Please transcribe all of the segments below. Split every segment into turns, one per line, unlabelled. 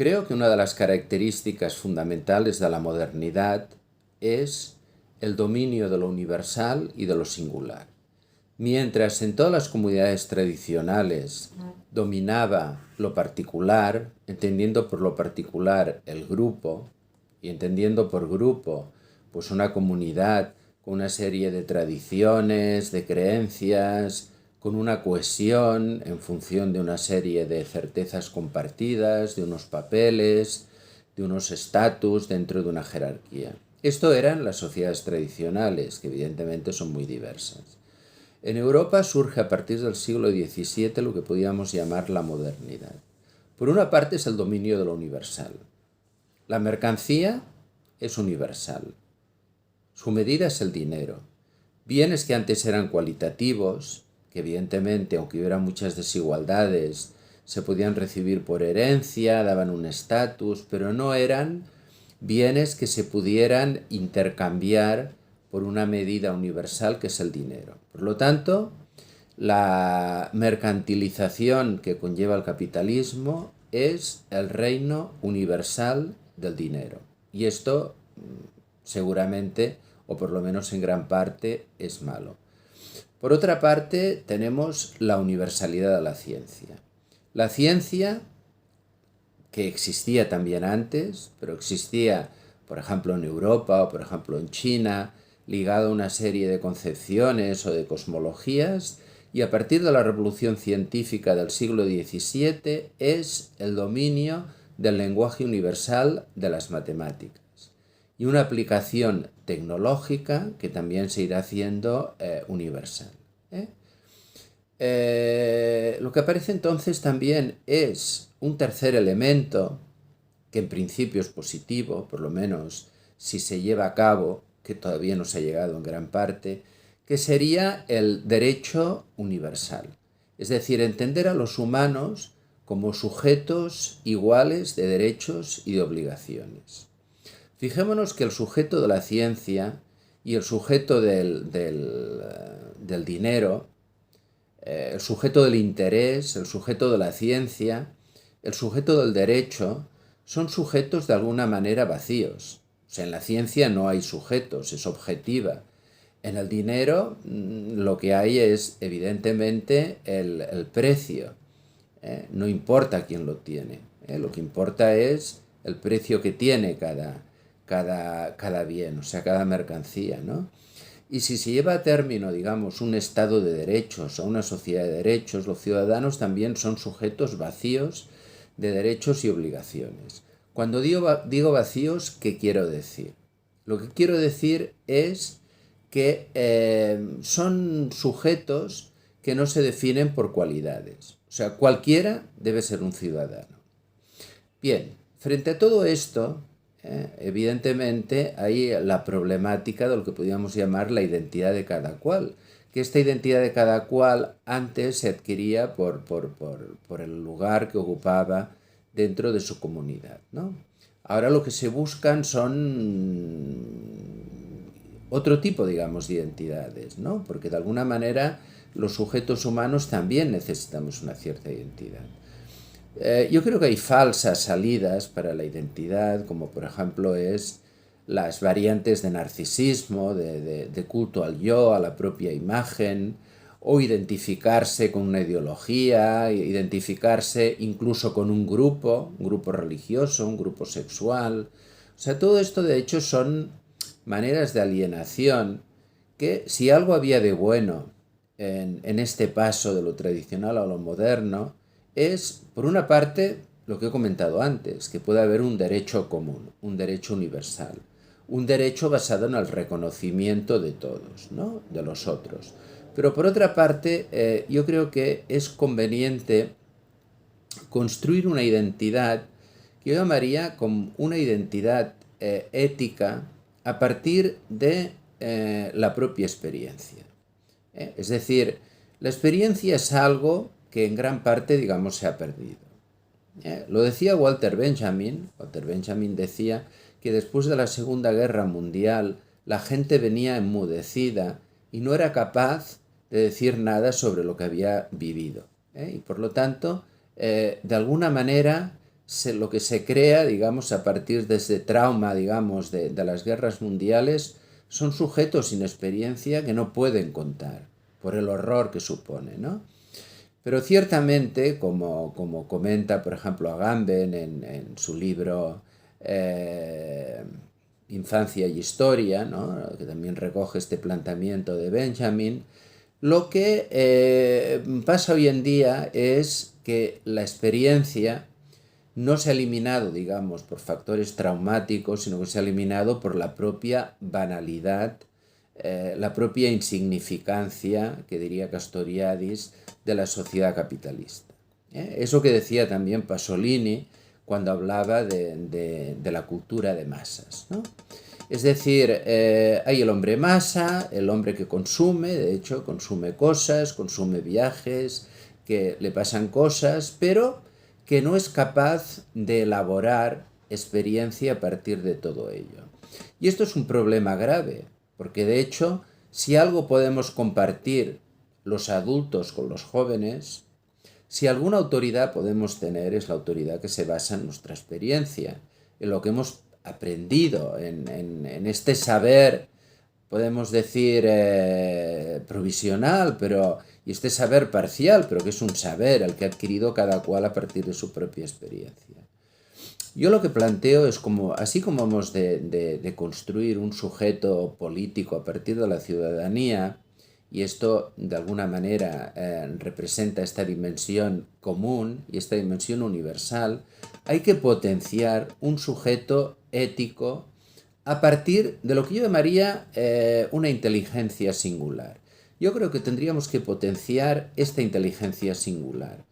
Creo que una de las características fundamentales de la modernidad es el dominio de lo universal y de lo singular. Mientras en todas las comunidades tradicionales dominaba lo particular, entendiendo por lo particular el grupo, y entendiendo por grupo pues una comunidad con una serie de tradiciones, de creencias, con una cohesión en función de una serie de certezas compartidas, de unos papeles, de unos estatus dentro de una jerarquía. Esto eran las sociedades tradicionales, que evidentemente son muy diversas. En Europa surge a partir del siglo XVII lo que podríamos llamar la modernidad. Por una parte es el dominio de lo universal. La mercancía es universal. Su medida es el dinero. Bienes que antes eran cualitativos, que evidentemente, aunque hubiera muchas desigualdades, se podían recibir por herencia, daban un estatus, pero no eran bienes que se pudieran intercambiar por una medida universal que es el dinero. Por lo tanto, la mercantilización que conlleva el capitalismo es el reino universal del dinero. Y esto seguramente, o por lo menos en gran parte, es malo. Por otra parte, tenemos la universalidad de la ciencia. La ciencia, que existía también antes, pero existía, por ejemplo, en Europa o por ejemplo en China, ligada a una serie de concepciones o de cosmologías, y a partir de la revolución científica del siglo XVII es el dominio del lenguaje universal de las matemáticas y una aplicación tecnológica que también se irá haciendo universal. Lo que aparece entonces también es un tercer elemento que en principio es positivo, por lo menos si se lleva a cabo, que todavía no se ha llegado en gran parte, que sería el derecho universal. Es decir, entender a los humanos como sujetos iguales de derechos y de obligaciones. Fijémonos que el sujeto de la ciencia y el sujeto del dinero, el sujeto del interés, el sujeto de la ciencia, el sujeto del derecho, son sujetos de alguna manera vacíos. O sea, en la ciencia no hay sujetos, es objetiva. En el dinero lo que hay es evidentemente el precio. No importa quién lo tiene. Lo que importa es el precio que tiene cada bien, o sea, cada mercancía, ¿no? Y si se lleva a término, digamos, un estado de derechos o una sociedad de derechos, los ciudadanos también son sujetos vacíos de derechos y obligaciones. Cuando digo vacíos, ¿qué quiero decir? Lo que quiero decir es que son sujetos que no se definen por cualidades. O sea, cualquiera debe ser un ciudadano. Bien, frente a todo esto, evidentemente hay la problemática de lo que podríamos llamar la identidad de cada cual, que esta identidad de cada cual antes se adquiría por el lugar que ocupaba dentro de su comunidad, ¿no? Ahora lo que se buscan son otro tipo, digamos, de identidades, ¿no? Porque de alguna manera los sujetos humanos también necesitamos una cierta identidad. Yo creo que hay falsas salidas para la identidad, como por ejemplo es las variantes de narcisismo, de culto al yo, a la propia imagen, o identificarse con una ideología, identificarse incluso con un grupo religioso, un grupo sexual. O sea, todo esto de hecho son maneras de alienación que, si algo había de bueno en este paso de lo tradicional a lo moderno, es, por una parte, lo que he comentado antes, que puede haber un derecho común, un derecho universal, un derecho basado en el reconocimiento de todos, ¿no? De los otros. Pero por otra parte, yo creo que es conveniente construir una identidad que yo llamaría como una identidad ética a partir de la propia experiencia. Es decir, la experiencia es algo que en gran parte, digamos, se ha perdido. Lo decía Walter Benjamin. Walter Benjamin decía que después de la Segunda Guerra Mundial la gente venía enmudecida y no era capaz de decir nada sobre lo que había vivido. Y por lo tanto, de alguna manera lo que se crea, digamos, a partir de ese trauma, digamos, de las guerras mundiales, son sujetos sin experiencia que no pueden contar por el horror que supone, ¿no? Pero ciertamente, como comenta, por ejemplo, Agamben en su libro eh, Infancia y Historia, ¿no?, que también recoge este planteamiento de Benjamin, lo que pasa hoy en día es que la experiencia no se ha eliminado, digamos, por factores traumáticos, sino que se ha eliminado por la propia banalidad, la propia insignificancia, que diría Castoriadis, de la sociedad capitalista. Eso que decía también Pasolini cuando hablaba de la cultura de masas, ¿no? Es decir, hay el hombre masa, el hombre que consume, de hecho, consume cosas, consume viajes, que le pasan cosas, pero que no es capaz de elaborar experiencia a partir de todo ello. Y esto es un problema grave, porque de hecho, si algo podemos compartir los adultos con los jóvenes, si alguna autoridad podemos tener, es la autoridad que se basa en nuestra experiencia, en lo que hemos aprendido, en este saber, podemos decir, provisional, y este saber parcial, pero que es un saber el que ha adquirido cada cual a partir de su propia experiencia. Yo lo que planteo es como, así como hemos de construir un sujeto político a partir de la ciudadanía, y esto de alguna manera representa esta dimensión común y esta dimensión universal, hay que potenciar un sujeto ético a partir de lo que yo llamaría una inteligencia singular. Yo creo que tendríamos que potenciar esta inteligencia singular.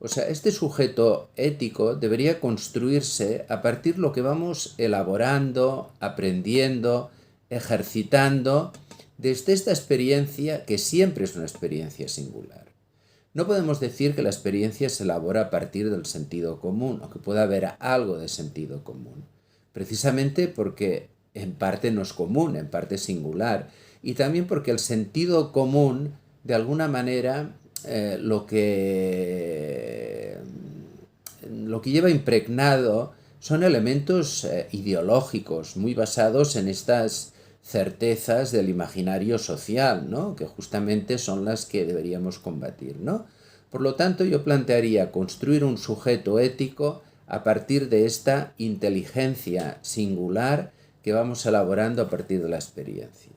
O sea, este sujeto ético debería construirse a partir de lo que vamos elaborando, aprendiendo, ejercitando desde esta experiencia que siempre es una experiencia singular. No podemos decir que la experiencia se elabora a partir del sentido común, aunque pueda haber algo de sentido común, precisamente porque en parte no es común, en parte es singular, y también porque el sentido común, de alguna manera, lo que lleva impregnado son elementos ideológicos muy basados en estas certezas del imaginario social, ¿no?, que justamente son las que deberíamos combatir, ¿no? Por lo tanto, yo plantearía construir un sujeto ético a partir de esta inteligencia singular que vamos elaborando a partir de la experiencia.